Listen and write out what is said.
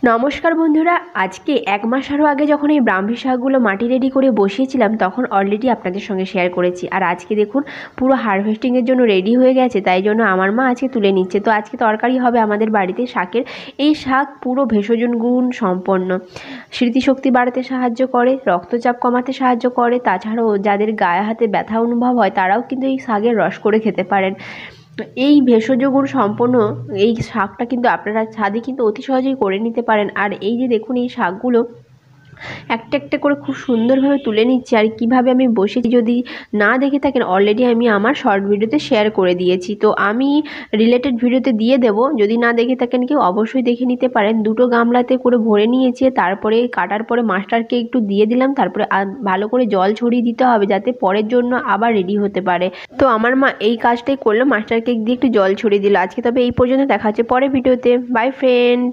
নমস্কার বন্ধুরা, আজকে 1 মাস আরও আগে যখন এই ব্রাহ্মী শাকগুলো মাটি রেডি করে বসিয়েছিলাম তখন অলরেডি আপনাদের সঙ্গে শেয়ার করেছি। আর আজকে দেখুন পুরো হারভেস্টিংয়ের জন্য রেডি হয়ে গেছে, তাই জন্য আমার মা আজকে তুলে নিচ্ছে। তো আজকে তরকারি হবে আমাদের বাড়িতে শাকের। এই শাক পুরো ভেষজ গুণ সম্পন্ন, স্মৃতিশক্তি বাড়াতে সাহায্য করে, রক্তচাপ কমাতে সাহায্য করে। তাছাড়াও যাদের গায়ে হাতে ব্যথা অনুভব হয় তারাও কিন্তু এই শাকের রস করে খেতে পারেন। এই ভেষজ গুণ সম্পন্ন এই শাকটা কিন্তু আপনারা ছাদে কিন্তু অতি সহজেই করে নিতে পারেন। আর এই যে দেখুন এই শাকগুলো একটা একটা করে খুব সুন্দরভাবে তুলে নিচ্ছি। আর কিভাবে আমি বসেছি যদি না দেখে থাকেন অলরেডি আমি আমার শর্ট ভিডিওতে শেয়ার করে দিয়েছি, তো আমি রিলেটেড ভিডিওতে দিয়ে দেব। যদি না দেখে থাকেন কেউ অবশ্যই দেখে নিতে পারেন। দুটো গামলাতে করে ভরে নিয়েছি, তারপরে কাটার পরে মাস্টারকে একটু দিয়ে দিলাম, তারপরে ভালো করে জল ছড়িয়ে দিতে হবে যাতে পরের জন্য আবার রেডি হতে পারে। তো আমার মা এই কাজটাই করলো, মাস্টারকে দিয়ে একটু জল ছড়িয়ে দিল। আজকে তবে এই পর্যন্ত, দেখা হচ্ছে পরের ভিডিওতে। By friend.